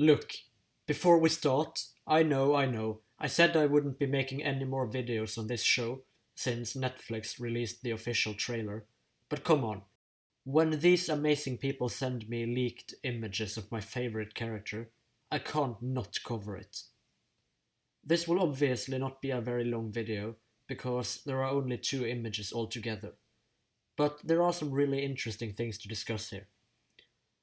Look, before we start, I know, I said I wouldn't be making any more videos on this show since Netflix released the official trailer. But come on, when these amazing people send me leaked images of my favorite character, I can't not cover it. This will obviously not be a very long video because there are only two images altogether, but there are some really interesting things to discuss here.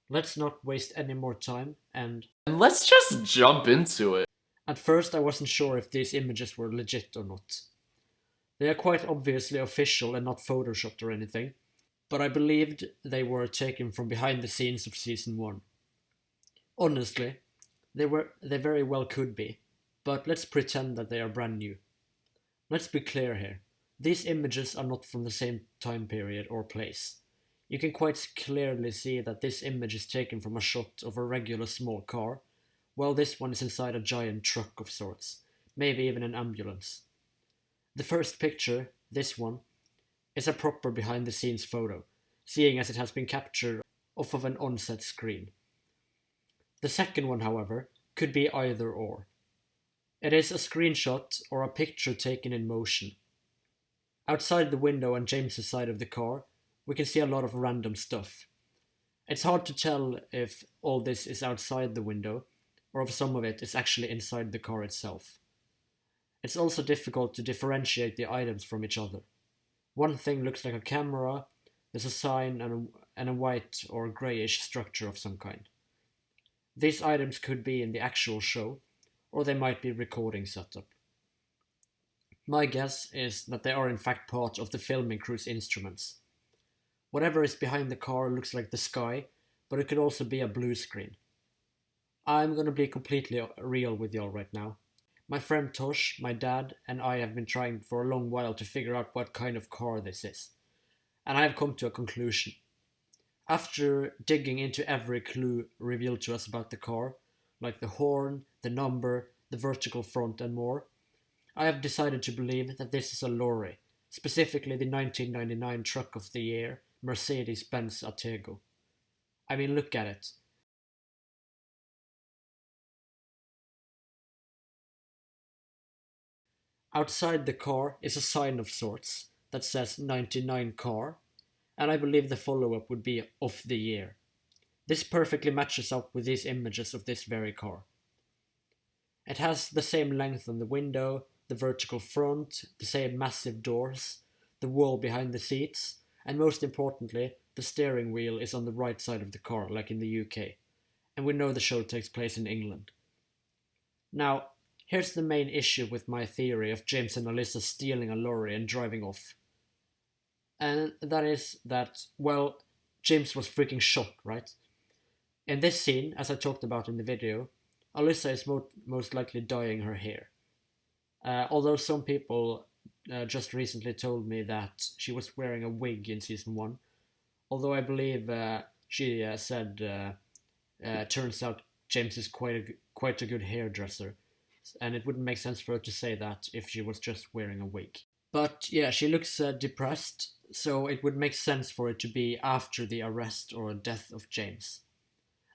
Let's not waste any more time And let's just jump into it. at first I wasn't sure if these images were legit or not. They are quite obviously official and not photoshopped or anything, but I believed they were taken from behind the scenes of season 1. Honestly, they very well could be, but let's pretend that they are brand new. Let's be clear here. These images are not from the same time period or place. You can quite clearly see that this image is taken from a shot of a regular small car, while this one is inside a giant truck of sorts, maybe even an ambulance. The first picture, this one, is a proper behind the scenes photo, seeing as it has been captured off of an on-set screen. The second one, however, could be either or. It is a screenshot or a picture taken in motion. Outside the window on James's side of the car, we can see a lot of random stuff. It's hard to tell if all this is outside the window or if some of it is actually inside the car itself. It's also difficult to differentiate the items from each other. One thing looks like a camera, there's a sign and a white or greyish structure of some kind. These items could be in the actual show, or they might be recording setup. My guess is that they are in fact part of the filming crew's instruments. Whatever is behind the car looks like the sky, but it could also be a blue screen. I'm gonna be completely real with y'all right now. My friend Tosh, my dad, and I have been trying for a long while to figure out what kind of car this is, and I have come to a conclusion. After digging into every clue revealed to us about the car, like the horn, the number, the vertical front, and more, I have decided to believe that this is a lorry, specifically the 1999 Truck of the Year Mercedes-Benz Atego. I mean, look at it. Outside the car is a sign of sorts that says 99 car, and I believe the follow-up would be of the year. This perfectly matches up with these images of this very car. It has the same length on the window, the vertical front, the same massive doors, the wall behind the seats, and most importantly, the steering wheel is on the right side of the car, like in the UK. And we know the show takes place in England. Now, here's the main issue with my theory of James and Alyssa stealing a lorry and driving off. And that is that, well, James was freaking shot, right? In this scene, as I talked about in the video, Alyssa is most likely dyeing her hair. Although some people just recently told me that she was wearing a wig in season 1, although I believe she said turns out James is quite a good hairdresser, and it wouldn't make sense for her to say that if she was just wearing a wig. But yeah, she looks depressed, so it would make sense for it to be after the arrest or death of James.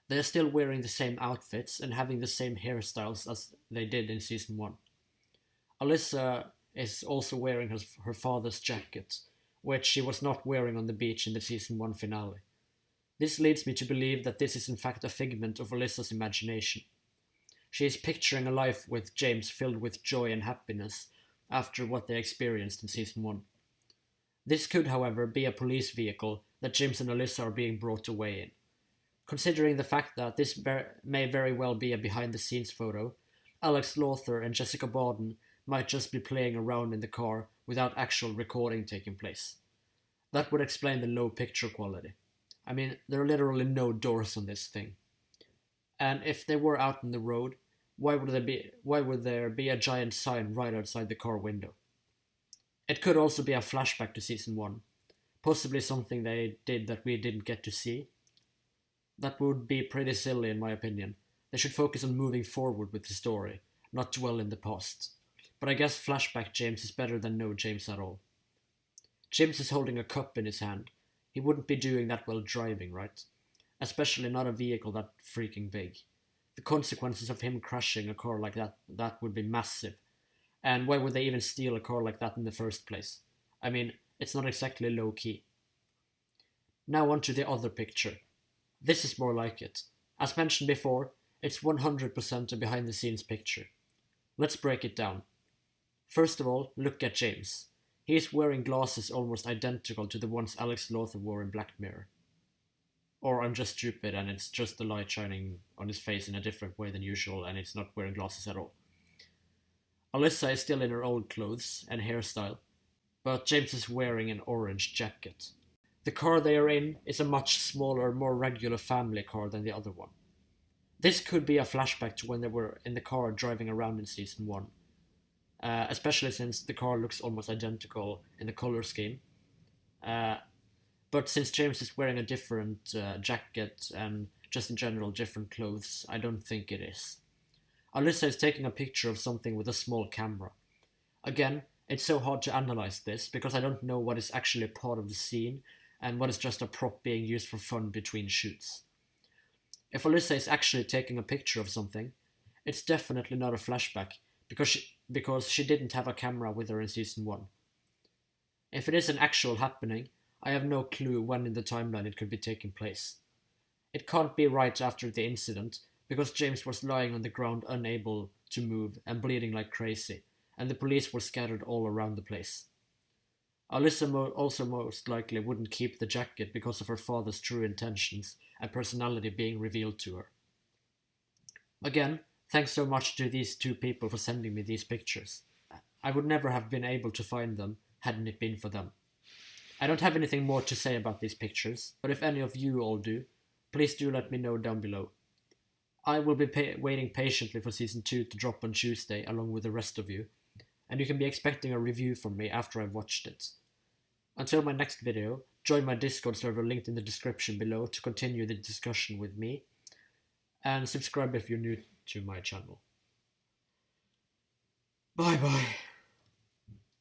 They're still wearing the same outfits and having the same hairstyles as they did in season 1. Alyssa is also wearing her father's jacket, which she was not wearing on the beach in the season 1 finale. This leads me to believe that this is in fact a figment of Alyssa's imagination. She is picturing a life with James filled with joy and happiness after what they experienced in season 1. This could, however, be a police vehicle that James and Alyssa are being brought away in. Considering the fact that this may very well be a behind-the-scenes photo, Alex Lothar and Jessica Barden might just be playing around in the car without actual recording taking place. That would explain the low picture quality. I mean, there are literally no doors on this thing. And if they were out on the road, why would there be a giant sign right outside the car window? It could also be a flashback to season 1, possibly something they did that we didn't get to see. That would be pretty silly in my opinion. They should focus on moving forward with the story, not dwell in the past. But I guess flashback James is better than no James at all. James is holding a cup in his hand. He wouldn't be doing that while driving, right? Especially not a vehicle that freaking big. the consequences of him crashing a car like that would be massive. And why would they even steal a car like that in the first place? I mean, it's not exactly low key. Now on to the other picture. This is more like it. As mentioned before, it's 100% a behind the scenes picture. Let's break it down. First of all, look at James. He is wearing glasses almost identical to the ones Alex Lothar wore in Black Mirror. Or I'm just stupid and it's just the light shining on his face in a different way than usual and it's not wearing glasses at all. Alyssa is still in her old clothes and hairstyle, but James is wearing an orange jacket. The car they are in is a much smaller, more regular family car than the other one. This could be a flashback to when they were in the car driving around in season 1, especially since the car looks almost identical in the color scheme. But since James is wearing a different jacket and just in general different clothes, I don't think it is. Alyssa is taking a picture of something with a small camera. Again, it's so hard to analyze this because I don't know what is actually a part of the scene and what is just a prop being used for fun between shoots. If Alyssa is actually taking a picture of something, it's definitely not a flashback because she didn't have a camera with her in season 1. If it is an actual happening, I have no clue when in the timeline it could be taking place. It can't be right after the incident because James was lying on the ground unable to move and bleeding like crazy, and the police were scattered all around the place. Alyssa also most likely wouldn't keep the jacket because of her father's true intentions and personality being revealed to her. Again, thanks so much to these two people for sending me these pictures. I would never have been able to find them hadn't it been for them. I don't have anything more to say about these pictures, but if any of you all do, please do let me know down below. I will be waiting patiently for season 2 to drop on Tuesday along with the rest of you, and you can be expecting a review from me after I've watched it. Until my next video, join my Discord server linked in the description below to continue the discussion with me, and subscribe if you're new to my channel. Bye bye.